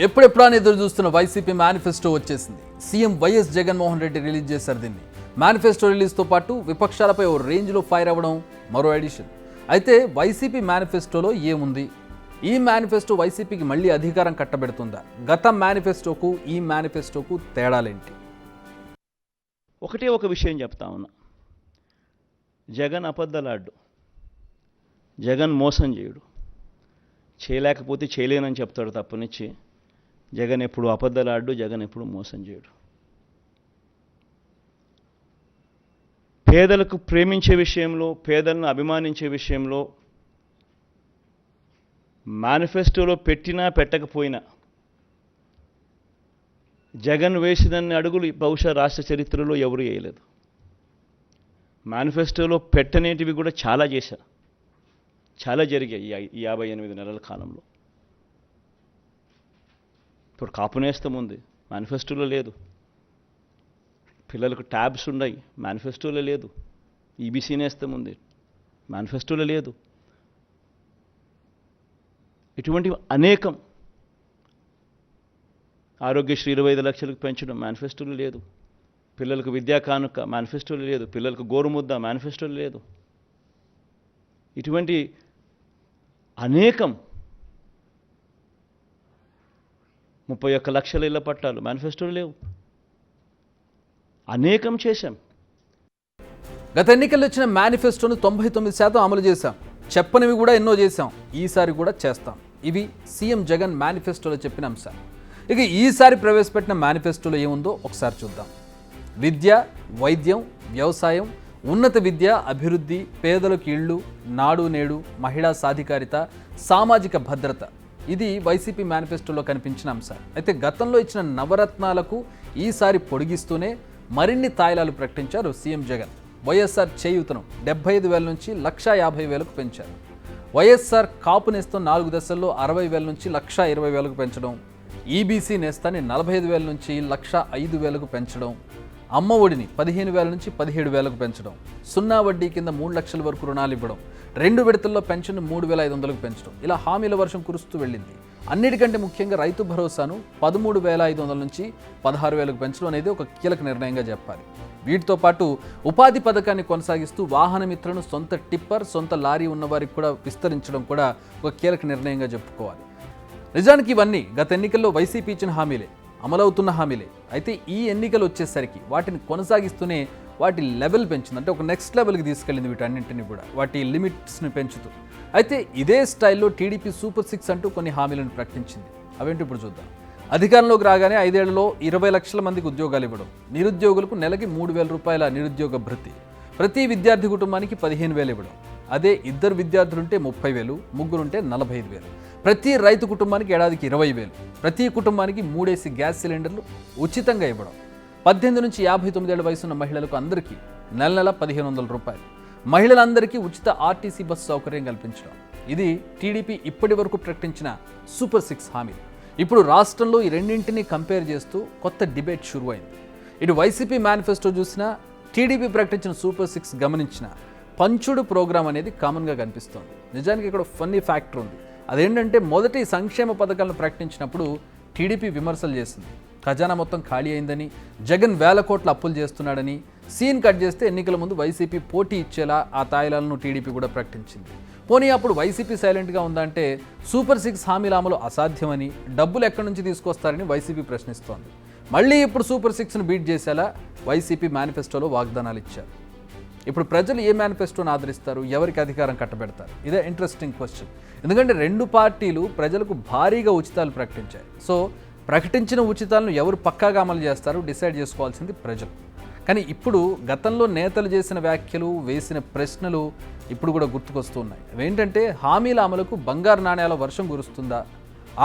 ఎప్పుడెప్పుడా ఎదురు చూస్తున్న వైసీపీ మేనిఫెస్టో వచ్చేసింది. CM YS Jaganmohan Reddy release చేశారు దీన్ని. మేనిఫెస్టో రిలీజ్తో పాటు విపక్షాలపై ఓ రేంజ్లో ఫైర్ అవ్వడం మరో ఎడిషన్. అయితే వైసీపీ మేనిఫెస్టోలో ఏముంది? ఈ మేనిఫెస్టో వైసీపీకి మళ్ళీ అధికారం కట్టబెడుతుందా? గత మేనిఫెస్టోకు ఈ మేనిఫెస్టోకు తేడాలేంటి? ఒకటే ఒక విషయం చెప్తా ఉన్నా, జగన్ అబద్ధలాడ్డు, జగన్ మోసం చేయడు. చేయలేకపోతే చేయలేనని చెప్తాడు తప్పనిచ్చి జగన్ ఎప్పుడు అబద్ధలాడ్డు, జగన్ ఎప్పుడు మోసం చేయడు. పేదలకు ప్రేమించే విషయంలో, పేదలను అభిమానించే విషయంలో మేనిఫెస్టోలో పెట్టినా పెట్టకపోయినా జగన్ వేసినన్ని అడుగులు బహుశా రాష్ట్ర చరిత్రలో ఎవరు వేయలేదు. మేనిఫెస్టోలో పెట్టనేటివి కూడా చాలా చేశారు, చాలా జరిగాయి ఈ 58 నెలల కాలంలో. ఇప్పుడు కాపు నేస్తం ఉంది, మేనిఫెస్టోలో లేదు. పిల్లలకు ట్యాబ్స్ ఉన్నాయి, మేనిఫెస్టోలో లేదు. ఈబీసీ నేస్తం ఉంది, మేనిఫెస్టోలో లేదు. ఇటువంటివి అనేకం. ఆరోగ్యశ్రీ 25 లక్షలకు పెంచడం మేనిఫెస్టోలో లేదు. పిల్లలకు విద్యా కానుక మేనిఫెస్టోలో లేదు. పిల్లలకు గోరుముద్ద మేనిఫెస్టోలో లేదు. ఇటువంటి అనేకం. 31 లక్షల ఇళ్ల పట్టాలు మేనిఫెస్టోలో లేవు. అనేకం చేశాం. గత ఎన్నికల్లో ఇచ్చిన మేనిఫెస్టోను 99% అమలు చేశాం. చెప్పనివి కూడా ఎన్నో చేశాం. ఈసారి కూడా చేస్తాం. ఇవి సీఎం జగన్ మేనిఫెస్టోలో చెప్పిన అంశాలు. ఇక ఈసారి ప్రవేశపెట్టిన మేనిఫెస్టోలో ఏముందో ఒకసారి చూద్దాం. విద్య, వైద్యం, వ్యవసాయం, ఉన్నత విద్య, అభివృద్ధి, పేదలకు ఇళ్ళు, నాడు నేడు, మహిళా సాధికారిత, సామాజిక భద్రత. ఇది వైసీపీ మేనిఫెస్టోలో కనిపించిన అంశాలు. అయితే గతంలో ఇచ్చిన నవరత్నాలకు ఈసారి పొడిగిస్తూనే మరిన్ని తాయిలాలు ప్రకటించారు సీఎం జగన్. వైఎస్ఆర్ చేయూతను 75,000 నుంచి 150,000కు పెంచారు. వైఎస్ఆర్ కాపు నేస్తం 4 దశల్లో 60,000 నుంచి 120,000కు పెంచడం. ఈబీసీ నేస్తాన్ని 45,000 నుంచి 105,000కు పెంచడం. అమ్మ ఒడిని 15,000 నుంచి 17,000కు పెంచడం. 0 వడ్డీ కింద 3 లక్షల వరకు రుణాలు ఇవ్వడం. 2 విడతల్లో పెన్షన్ 3,500కు పెంచడం. ఇలా హామీల వర్షం కురుస్తూ వెళ్ళింది. అన్నిటికంటే ముఖ్యంగా రైతు భరోసాను 13,500 నుంచి 16,000కు పెంచడం అనేది ఒక కీలక నిర్ణయంగా చెప్పాలి. వీటితో పాటు ఉపాధి పథకాన్ని కొనసాగిస్తూ వాహన మిత్రను సొంత టిప్పర్, సొంత లారీ ఉన్నవారికి కూడా విస్తరించడం కూడా ఒక కీలక నిర్ణయంగా చెప్పుకోవాలి. నిజానికి ఇవన్నీ గత ఎన్నికల్లో వైసీపీ ఇచ్చిన హామీలే, అమలవుతున్న హామీలే. అయితే ఈ ఎన్నికలు వచ్చేసరికి వాటిని కొనసాగిస్తూనే వాటి లెవెల్ పెంచింది. అంటే ఒక నెక్స్ట్ లెవెల్కి తీసుకెళ్ళింది వీటన్నింటినీ కూడా, వాటి లిమిట్స్ని పెంచుతూ. అయితే ఇదే స్టైల్లో టీడీపీ సూపర్ 6 అంటూ కొన్ని హామీలను ప్రకటించింది. అవేంటి ఇప్పుడు చూద్దాం. అధికారంలోకి రాగానే 5 ఏళ్లలో 20 లక్షల మందికి ఉద్యోగాలు ఇవ్వడం. నిరుద్యోగులకు నెలకి 3,000 రూపాయల నిరుద్యోగ భృతి. ప్రతి విద్యార్థి కుటుంబానికి 15,000 ఇవ్వడం. అదే 2 విద్యార్థులుంటే 30,000, ముగ్గురుంటే 45,000. ప్రతి రైతు కుటుంబానికి ఏడాదికి 20,000. ప్రతి కుటుంబానికి 3 AC గ్యాస్ సిలిండర్లు ఉచితంగా ఇవ్వడం. 18 నుంచి 59 ఏళ్ల వయసున్న మహిళలకు అందరికీ నెల 1,500 రూపాయలు. మహిళలందరికీ ఉచిత ఆర్టీసీ బస్సు సౌకర్యం కల్పించడం. ఇది టీడీపీ ఇప్పటి వరకు ప్రకటించిన సూపర్ 6 హామీలు. ఇప్పుడు రాష్ట్రంలో ఈ రెండింటినీ కంపేర్ చేస్తూ కొత్త డిబేట్ షురువైంది. ఇటు వైసీపీ మేనిఫెస్టో చూసినా, టీడీపీ ప్రకటించిన సూపర్ 6 గమనించిన పంచుడు ప్రోగ్రాం అనేది కామన్గా కనిపిస్తోంది. నిజానికి ఇక్కడ ఫన్నీ ఫ్యాక్టర్ ఉంది. అదేంటంటే మొదటి సంక్షేమ పథకాలను ప్రకటించినప్పుడు టీడీపీ విమర్శలు చేసింది. ఖజానా మొత్తం ఖాళీ అయిందని, జగన్ వేల కోట్ల అప్పులు చేస్తున్నాడని. సీన్ కట్ చేస్తే ఎన్నికల ముందు వైసీపీ పోటీ ఇచ్చేలా ఆ తాయిలాలను టీడీపీ కూడా ప్రకటించింది. పోనీ అప్పుడు వైసీపీ సైలెంట్గా ఉందంటే సూపర్ 6 హామీల అమలు అసాధ్యమని, డబ్బులు ఎక్కడి నుంచి తీసుకొస్తారని వైసీపీ ప్రశ్నిస్తోంది. మళ్ళీ ఇప్పుడు సూపర్ 6ను బీట్ చేసేలా వైసీపీ మేనిఫెస్టోలో వాగ్దానాలు ఇచ్చారు. ఇప్పుడు ప్రజలు ఏ మేనిఫెస్టోను ఆదరిస్తారు? ఎవరికి అధికారం కట్టబెడతారు? ఇదే ఇంట్రెస్టింగ్ క్వశ్చన్. ఎందుకంటే 2 పార్టీలు ప్రజలకు భారీగా ఉచితాలు ప్రకటించాయి. సో ప్రకటించిన ఉచితాలను ఎవరు పక్కాగా అమలు చేస్తారో డిసైడ్ చేసుకోవాల్సింది ప్రజలు. కానీ ఇప్పుడు గతంలో నేతలు చేసిన వ్యాఖ్యలు, వేసిన ప్రశ్నలు ఇప్పుడు కూడా గుర్తుకొస్తూ ఉన్నాయి. అవేంటంటే హామీల అమలుకు బంగారు నాణ్యాల వర్షం కురుస్తుందా?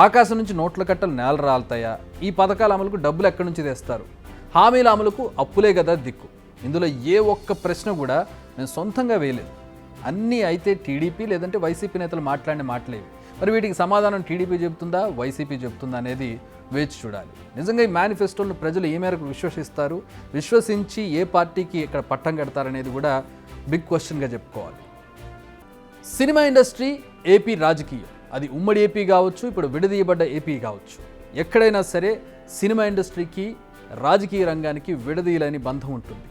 ఆకాశం నుంచి నోట్ల కట్టలు నేల రాలుతాయా? ఈ పథకాల అమలుకు డబ్బులు ఎక్కడి నుంచి తెస్తారు? హామీల అమలుకు అప్పులే కదా దిక్కు. ఇందులో ఏ ఒక్క ప్రశ్న కూడా నేను సొంతంగా వేయలేదు. అన్నీ అయితే టీడీపీ లేదంటే వైసీపీ నేతలు మాట్లాడిన మాటలేవి. మరి వీటికి సమాధానం టీడీపీ చెబుతుందా, వైసీపీ చెబుతుందా అనేది వేచి చూడాలి. నిజంగా ఈ మేనిఫెస్టోను ప్రజలు ఏ మేరకు విశ్వసిస్తారు, విశ్వసించి ఏ పార్టీకి ఇక్కడ పట్టం కడతారనేది కూడా బిగ్ క్వశ్చన్గా చెప్పుకోవాలి. సినిమా ఇండస్ట్రీ, ఏపీ రాజకీయం, అది ఉమ్మడి ఏపీ కావచ్చు, ఇప్పుడు విడదీయబడ్డ ఏపీ కావచ్చు, ఎక్కడైనా సరే సినిమా ఇండస్ట్రీకి రాజకీయ రంగానికి విడదీయలేని బంధం ఉంటుంది.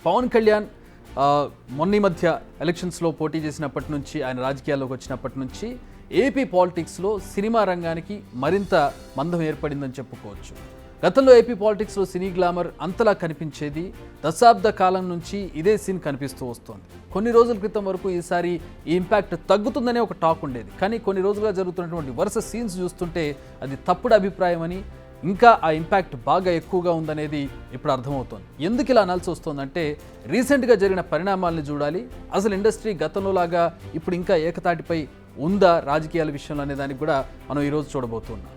పవన్ కళ్యాణ్ మొన్న మధ్య ఎలక్షన్స్లో పోటీ చేసినప్పటి నుంచి, ఆయన రాజకీయాల్లోకి వచ్చినప్పటి నుంచి ఏపీ పాలిటిక్స్లో సినిమా రంగానికి మరింత బంధం ఏర్పడిందని చెప్పుకోవచ్చు. గతంలో ఏపీ పాలిటిక్స్లో సినీ గ్లామర్ అంతలా కనిపించేది. దశాబ్ద కాలం నుంచి ఇదే సీన్ కనిపిస్తూ వస్తోంది. కొన్ని రోజుల క్రితం వరకు ఈసారి ఈ ఇంపాక్ట్ తగ్గుతుందనే ఒక టాక్ ఉండేది. కానీ కొన్ని రోజులుగా జరుగుతున్నటువంటి వరుస సీన్స్ చూస్తుంటే అది తప్పుడు అభిప్రాయం అని, ఇంకా ఆ ఇంపాక్ట్ బాగా ఎక్కువగా ఉందనేది ఇప్పుడు అర్థమవుతోంది. ఎందుకు ఇలా అనాల్సి వస్తుందంటే రీసెంట్గా జరిగిన పరిణామాలను చూడాలి. అసలు ఇండస్ట్రీ గతంలో లాగా ఇప్పుడు ఇంకా ఏకతాటిపై ఉందా రాజకీయాల విషయంలో అనే దానికి కూడా మనం ఈరోజు చూడబోతున్నాం.